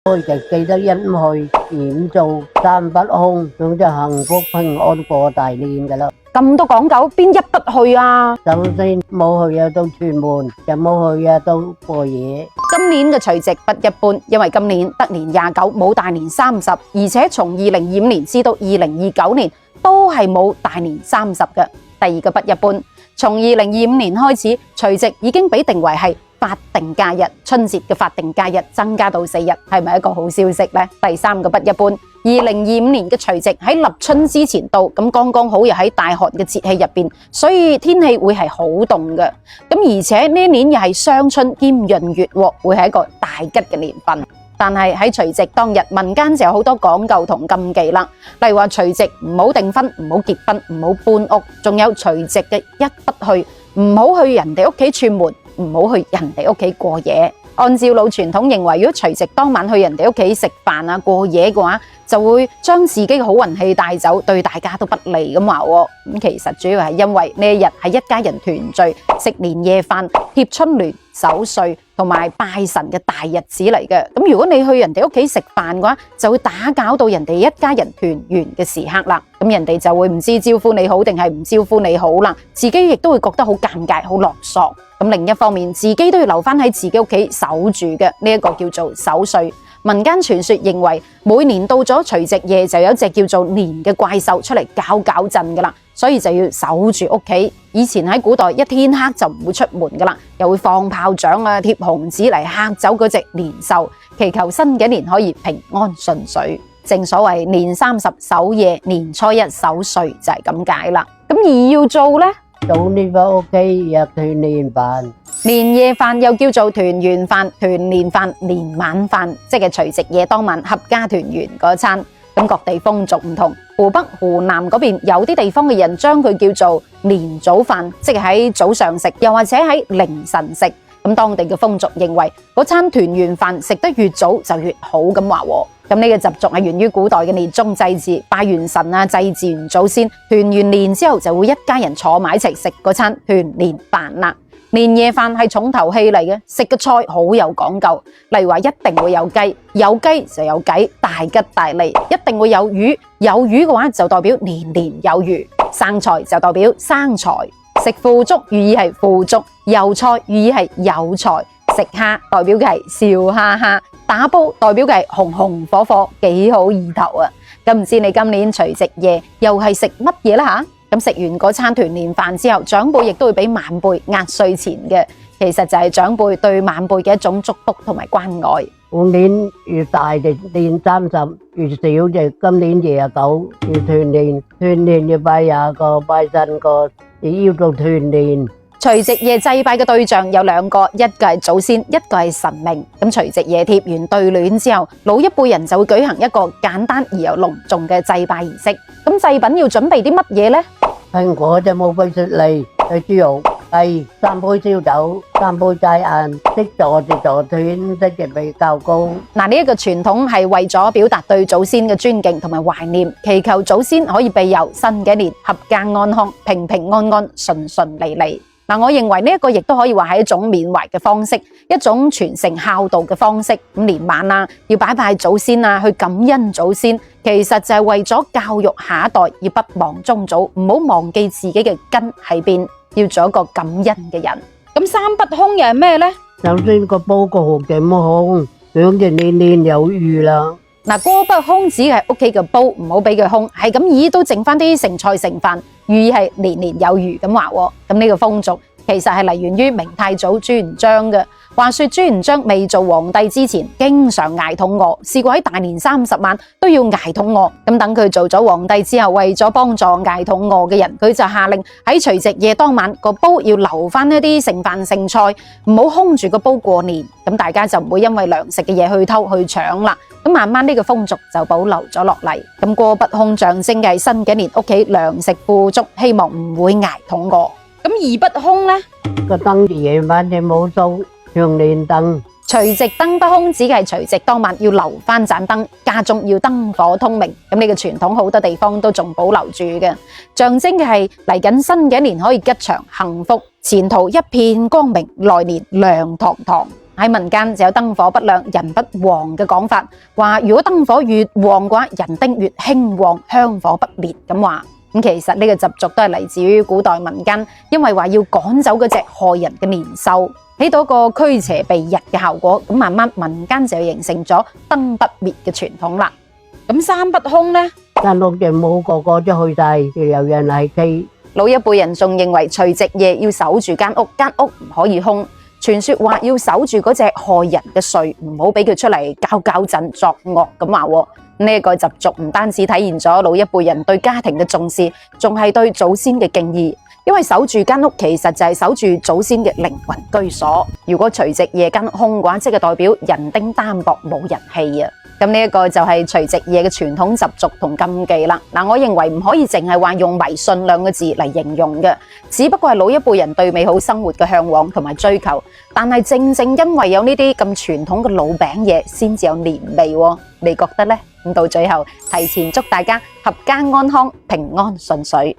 我就記得一去點做三不空，咁就幸福平安過大年噶啦。咁多講究，邊一不去啊？首先冇去到屯門，就冇去到過夜。今年嘅除夕不一般，因為今年得年29，冇大年30，而且從2025年至到2029年都係冇大年30嘅。第二個不一般，從2025年開始，除夕已經被定為係法定假日，春節嘅法定假日增加到4日，係咪一個好消息呢？第三個不一般，2025年嘅除夕喺立春之前到，咁剛剛好又喺大寒嘅節氣入邊，所以天氣會係好凍嘅。咁而且呢一年又係雙春兼閏月喎，會係一個大吉嘅年份。但係喺除夕當日，民間就有好多講究同禁忌啦，例如話除夕唔好訂婚、唔好結婚、唔好搬屋，仲有除夕嘅一不去，唔好去人哋屋企串門，唔好去人哋屋企過夜。按照老傳統認為，如果除夕當晚去人哋屋企食飯啊過夜嘅話，就會將自己嘅好運氣帶走，對大家都不利咁話。咁其實主要係因為呢一日係一家人團聚、食年夜飯、貼春聯、守歲同埋拜神嘅大日子嚟嘅。咁如果你去人哋屋企食飯嘅話，就會打攪到人哋一家人團圓嘅時刻啦。咁人哋就會唔知招呼你好定係唔招呼你好啦，自己亦都會覺得好尷尬、好落索。咁另一方面，自己都要留翻喺自己屋企守住嘅，呢一個叫做守歲。民間傳說認為，每年到咗除夕夜就有一隻叫做年嘅怪獸出嚟搞震噶啦，所以就要守住屋企。以前喺古代一天黑就唔會出門噶啦，又會放炮仗啊、貼紅紙嚟嚇走嗰隻年獸，祈求新嘅一年可以平安順遂。正所謂年30守夜，年初1守歲就係咁解啦。咁而要做呢？早年返屋企約團年飯，年夜飯又叫做團圓飯、團年飯、年晚飯，即係除夕夜當晚合家團圓嗰餐。咁各地風俗唔同，湖北、湖南嗰邊有啲地方嘅人將佢叫做年早飯，即係喺早上食，又或者喺凌晨食。咁當地嘅風俗認為，嗰餐團圓飯食得越早就越好咁話。咁呢個習俗係源於古代嘅年終祭祀，拜完神啊，祭祀完祖先，團完年之後就會一家人坐埋一齊食嗰餐團年飯啦。年夜飯係重頭戲嚟嘅，食嘅菜好有講究，例如話一定會有雞，有雞就有計，大吉大利；一定會有魚，有魚嘅話就代表年年有餘；生菜就代表生財，食腐竹寓意係富足；有菜寓意係有財。食蝦代表嘅係笑哈哈，打煲代表嘅係紅紅火火，幾好意頭啊！咁唔知你今年除夕夜又係食乜嘢啦吓？咁食完嗰餐團年飯之後，長輩亦都會俾晚輩壓歲錢嘅，其實就係長輩對晚輩嘅一種祝福同埋關愛。往年越大就年30，越少就今年29要團年，團年要拜20個，拜神個，亦要做團年。除夕夜祭拜嘅對象有2個，一個係祖先，一個係神明。咁除夕夜貼完對聯之後，老一輩人就會舉行一個簡單而又隆重嘅祭拜儀式。咁祭品要準備啲乜嘢呢？蘋果就冇俾雪梨，對豬肉，係3杯燒酒，3杯齋晏，識坐就坐斷，識就比較高。嗱，呢一個傳統係為咗表達對祖先嘅尊敬同埋懷念，祈求祖先可以庇佑新嘅一年合家安康、平平安安、順順利利。嗱，我認為呢一個亦都可以話係一種緬懷嘅方式，一種傳承孝道嘅方式。咁年晚啊，要拜拜祖先啊，去感恩祖先，其實就係為咗教育下一代，要不忘宗祖，唔好忘記自己嘅根喺邊，要做一個感恩嘅人。咁三不空又係咩呢？首先個煲個鑊就唔好空，咁就年年有餘啦。嗱，鍋不空指係屋企嘅煲唔好俾佢空，係咁意都剩翻啲剩菜剩飯，寓意係年年有餘咁話。咁呢個風俗其實係嚟源於明太祖朱元璋嘅。話說朱元璋未做皇帝之前，經常挨肚餓，試過喺大年30晚都要挨肚餓。咁等佢做咗皇帝之後，為咗幫助挨肚餓嘅人，佢就下令喺除夕夜當晚個煲要留翻一啲剩飯剩菜，唔好空住個煲過年。咁大家就唔會因為糧食嘅嘢去偷去搶啦。咁慢慢呢個風俗就保留咗落嚟。咁鍋不空象徵嘅係新嘅一年屋企糧食富足，希望唔會挨肚餓。咁二不空呢？個燈夜晚就冇數，長年燈。除夕燈不空指嘅係除夕當晚要留翻盞燈，家中要燈火通明。咁呢個傳統好多地方都仲保留住嘅，象徵嘅係嚟緊新嘅一年可以吉祥幸福，前途一片光明，來年亮堂堂。喺民間就有燈火不亮人不旺嘅講法，話如果燈火越旺嘅話，人丁越興旺，香火不滅咁話。咁其實呢個習俗都係嚟自於古代民間，因為話要趕走嗰隻害人嘅年獸，起到一個驅邪避日嘅效果。咁慢慢民間就形成咗燈不滅嘅傳統啦。咁三不凶呢？間屋就冇個個都去晒，就有人嚟企。老一輩人仲認為除夕夜要守住間屋，間屋唔可以空。傳說話要守住嗰隻害人嘅祟，唔好俾佢出嚟搞震作惡咁話。呢個習俗唔單止體現咗老一輩人對家庭嘅重視，仲係對祖先嘅敬意。因為守住間屋其實就係守住祖先嘅靈魂居所。如果除夕夜間空嘅話，即係代表人丁單薄冇人氣啊。咁呢一個就係除夕夜嘅傳統習俗同禁忌啦。我認為唔可以淨係話用迷信兩個字嚟形容嘅，只不過係老一輩人對美好生活嘅向往同埋追求。但係正正因為有呢啲咁傳統嘅老餅嘢，先至有年味喎。你覺得呢？咁到最後，提前祝大家合家安康、平安順遂。